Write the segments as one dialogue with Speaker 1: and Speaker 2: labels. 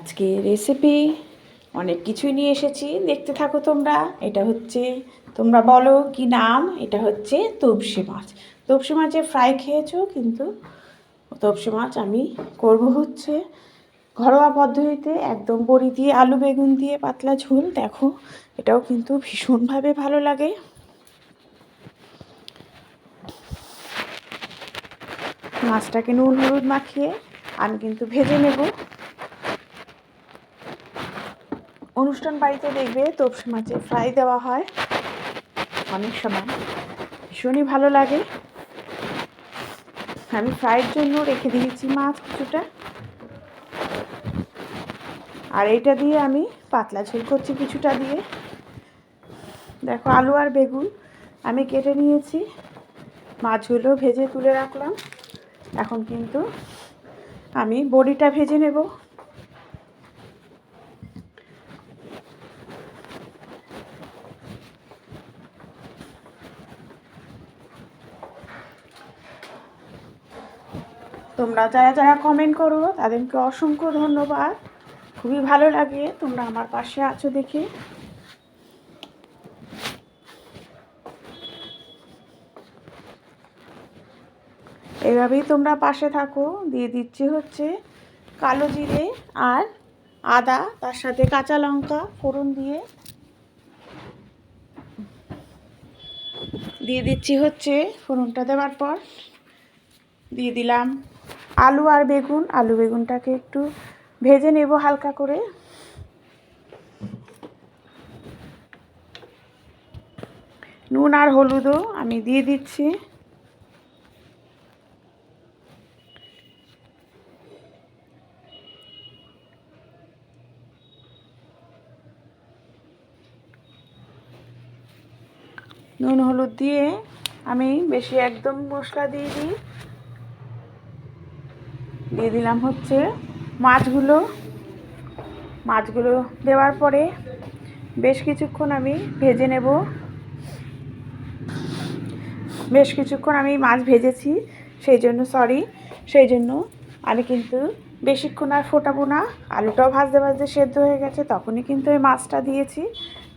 Speaker 1: আজকে রেসিপি অনেক কিছুই নিয়ে এসেছি, দেখতে থাকো তোমরা। এটা হচ্ছে, তোমরা বলো কি নাম, এটা হচ্ছে তবসি মাছ। তবসি মাছের ফ্রাই খেয়েছো, কিন্তু তবসি মাছ আমি করব হচ্ছে ঘরোয়া পদ্ধতিতে, একদম বড়ি দিয়ে আলু বেগুন দিয়ে পাতলা ঝোল। দেখো, এটাও কিন্তু ভীষণভাবে ভালো লাগে। মাছটাকে নুন হলুদ মাখিয়ে আমি কিন্তু ভেজে নেব। অনুষ্ঠান বাড়িতে দেখবে তবসি মাছের ফ্রাই দেওয়া হয় অনেক সময়, ভীষণই ভালো লাগে। আমি ফ্রাইয়ের জন্য রেখে দিয়েছি মাছ কিছুটা, আর এটা দিয়ে আমি পাতলা ঝোল করছি কিছুটা দিয়ে। দেখো, আলু আর বেগুন আমি কেটে নিয়েছি, মাছগুলো ভেজে তুলে রাখলাম। এখন কিন্তু আমি বড়িটা ভেজে নেব। তোমরা যারা যারা কমেন্ট করো তাদেরকে অসংখ্য ধন্যবাদ। খুবই ভালো লাগে তোমরা আমার পাশে আছো দেখে। এভাবেই তোমরা পাশে থাকো। দিয়ে দিচ্ছি হচ্ছে কালো জিরে আর আদা, তার সাথে কাঁচা লঙ্কা ফোড়ন দিয়ে দিচ্ছি হচ্ছে। ফোড়নটা দেওয়ার পর দিয়ে দিলাম আলু আর বেগুন। আলু বেগুনটাকে একটু ভেজে নেব হালকা করে। নুন আর হলুদও আমি দিয়ে দিচ্ছি। নুন হলুদ দিয়ে আমি বেশি একদম মশলা দিয়ে দিলাম হচ্ছে মাছগুলো। মাছগুলো দেওয়ার পরে বেশ কিছুক্ষণ আমি ভেজে নেব। বেশ কিছুক্ষণ আমি মাছ ভেজেছি, সেই জন্য আমি কিন্তু বেশিক্ষণ আর ফোটাবো না। আলুটাও ভাজতে ভাজতে সেদ্ধ হয়ে গেছে, তখনই কিন্তু ওই মাছটা দিয়েছি।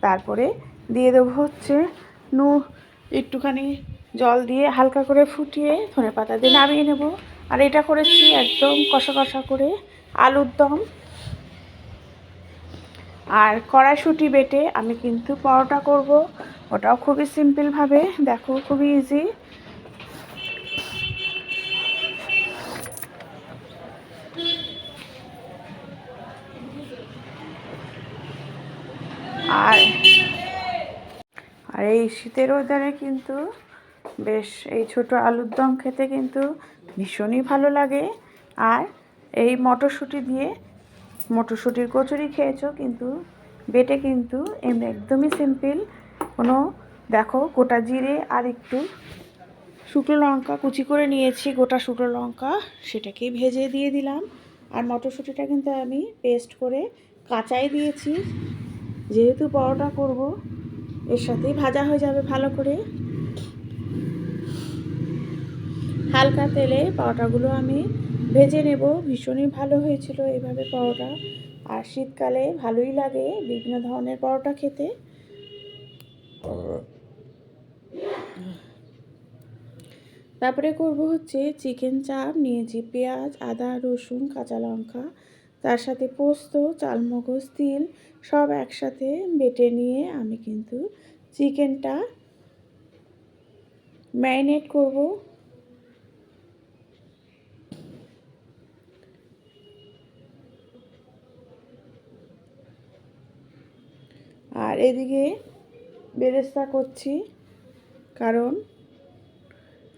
Speaker 1: তারপরে দিয়ে দেবো হচ্ছে একটুখানি জল দিয়ে হালকা করে ফুটিয়ে ধনেপাতা দিয়ে নামিয়ে নেব। আর এটা করেছি একদম কষা কষা করে আলুর দম। আর কড়াইশুঁটি বেটে আমি কিন্তু পরোটা করব, ওটাও খুবই সিম্পলভাবে। দেখো, খুবই ইজি। আর আর এই শীতের ওয়েদারে কিন্তু বেশ এই ছোটো আলুর দম খেতে কিন্তু ভীষণই ভালো লাগে। আর এই মটরশুঁটি দিয়ে, মটরশুঁটির কচুরি খেয়েছো কিন্তু বেটে, কিন্তু একদমই সিম্পল। কোনো, দেখো, গোটা জিরে আর একটু শুকনো লঙ্কা কুচি করে নিয়েছি, গোটা শুকনো লঙ্কা, সেটাকেই ভেজে দিয়ে দিলাম। আর মটরশুঁটিটা কিন্তু আমি পেস্ট করে কাঁচাই দিয়েছি, যেহেতু পরোটা করব এর সাথেই ভাজা হয়ে যাবে ভালো করে। হালকা তেলে পরোটাগুলো আমি ভেজে নেব। ভীষণই ভালো হয়েছিল এইভাবে পরোটা। আর শীতকালে ভালোই লাগে বিভিন্ন ধরনের পরোটা খেতে। তারপরে করব হচ্ছে চিকেন চাপ। নিয়েছি পেঁয়াজ, আদা, রসুন, কাঁচা লঙ্কা, তার সাথে পোস্ত, চালমগজ, তিল সব একসাথে বেটে নিয়ে আমি কিন্তু চিকেনটা ম্যারিনেট করব। আর এদিকে বেরেস্তা করছি, কারণ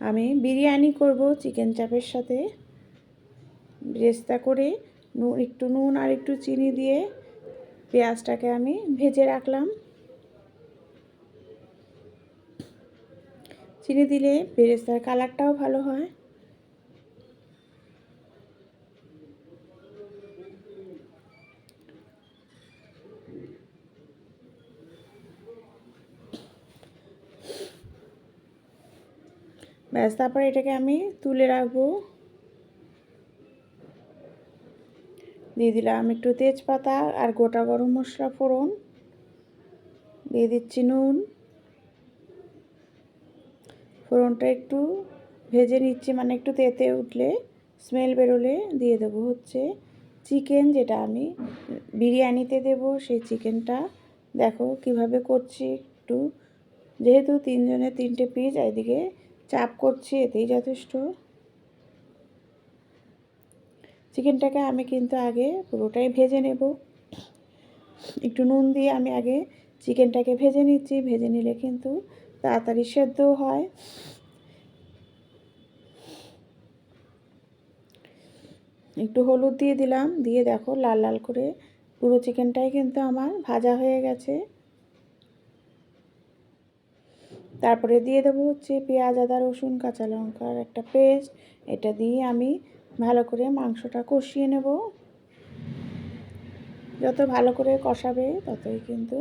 Speaker 1: আমি বিরিয়ানি করব চিকেন চাপের সাথে। বেরেস্তা করে একটু নুন আর একটু চিনি দিয়ে পেঁয়াজটাকে আমি ভেজে রাখলাম। চিনি দিলে বেরেস্তার কালারটাও ভালো হয়। ব্যাস, তারপরে এটাকে আমি তুলে রাখবো। দিয়ে দিলাম একটু তেজপাতা আর গোটা গরম মশলা ফোড়ন, দিয়ে দিচ্ছি নুন। ফোড়নটা একটু ভেজে নিচ্ছি, মানে একটু তেতে উঠলে, স্মেল বেরোলে দিয়ে দেবো হচ্ছে চিকেন, যেটা আমি বিরিয়ানিতে দেব সেই চিকেনটা। দেখো কিভাবে করছি একটু, যেহেতু 3 জনের 3টে পিস, এদিকে চাপ করছি, এতেই যথেষ্ট। চিকেনটাকে আমি কিন্তু আগে পুরোটাই ভেজে নেব। একটু নুন দিয়ে আমি আগে চিকেনটাকে ভেজে নিচ্ছি, ভেজে নিলে কিন্তু তাড়াতাড়ি সেদ্ধও হয়। একটু হলুদ দিয়ে দিলাম, দিয়ে দেখো লাল লাল করে পুরো চিকেনটাই কিন্তু আমার ভাজা হয়ে গেছে। তারপরে দিয়ে দেবো হচ্ছে পেঁয়াজ, আদা, রসুন, কাঁচা লঙ্কার একটা পেস্ট। এটা দিয়ে আমি ভালো করে মাংসটা কষিয়ে নেব। যত ভালো করে কষাবে ততই কিন্তু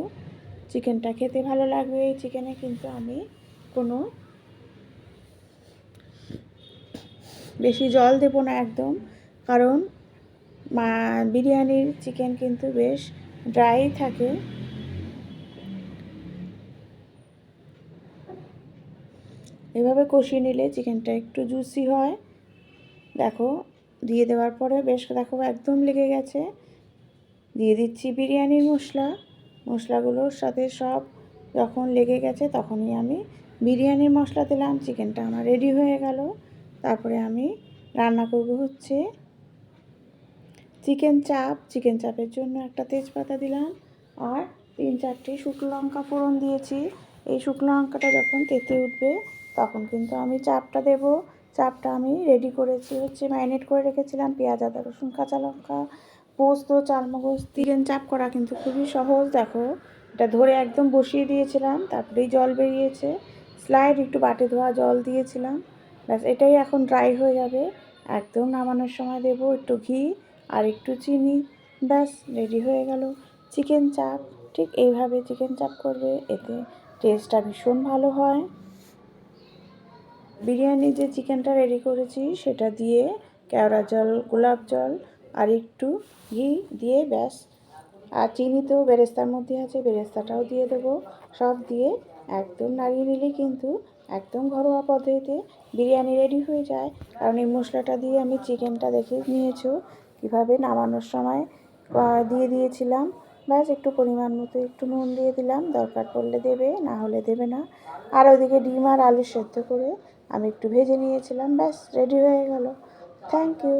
Speaker 1: চিকেনটা খেতে ভালো লাগবে। এই চিকেনে কিন্তু আমি কোনো বেশি জল দেব না একদম, কারণ বিরিয়ানির চিকেন কিন্তু বেশ ড্রাই থাকে। এভাবে কষিয়ে নিলে চিকেনটা একটু জুসি হয়। দেখো দিয়ে দেওয়ার পরে বেশ দেখো একদম লেগে গেছে। দিয়ে দিচ্ছি বিরিয়ানির মশলাগুলোর সাথে সব যখন লেগে গেছে তখনই আমি বিরিয়ানির মশলা দিলাম। চিকেনটা আমার রেডি হয়ে গেল। তারপরে আমি রান্না করব হচ্ছে চিকেন চাপ। চিকেন চাপের জন্য একটা তেজপাতা দিলাম আর 3-4টে শুকনো লঙ্কা ফোড়ন দিয়েছি। এই শুকনো লঙ্কাটা যখন তেতে উঠবে তখন কিন্তু আমি চাপটা দেব। চাপটা আমি রেডি করেছি হচ্ছে, ম্যারিনেট করে রেখেছিলাম পেঁয়াজ, আদা, রসুন, কাঁচা লঙ্কা, পোস্ত, চালমগজ। চিকেন চাপ করা কিন্তু খুবই সহজ। দেখো এটা ধরে একদম বসিয়ে দিয়েছিলাম, তারপরেই জল বেরিয়েছে। স্লাইড একটু বাটি ধোয়া জল দিয়েছিলাম। ব্যাস এটাই এখন ড্রাই হয়ে যাবে। একদম নামানোর সময় দেব একটু ঘি আর একটু চিনি। ব্যাস রেডি হয়ে গেল চিকেন চাপ। ঠিক এইভাবে চিকেন চাপ করবে, এতে টেস্টটা ভীষণ ভালো হয়। বিরিয়ানি যে চিকেনটা রেডি করেছি সেটা দিয়ে কেওড়া জল, গোলাপ জল আর একটু ঘি দিয়ে ব্যাস, আর চিনি তো বেরেস্তার মধ্যে আছে, বেরেস্তাটাও দিয়ে দেবো। সব দিয়ে একদম নাড়িয়ে নিলেই কিন্তু একদম ঘরোয়া পদ্ধতিতে বিরিয়ানি রেডি হয়ে যায়। কারণ এই মশলাটা দিয়ে আমি চিকেনটা দেখে নিয়েছো কীভাবে নামানোর সময় দিয়ে দিয়েছিলাম। ব্যাস একটু পরিমাণ মতো একটু নুন দিয়ে দিলাম, দরকার পড়লে দেবে, না হলে দেবে না। আর ওইদিকে ডিম আর আলু সেদ্ধ করে আমি একটু ভেজে নিয়েছিলাম। ব্যাস রেডি হয়ে গেল। Thank you.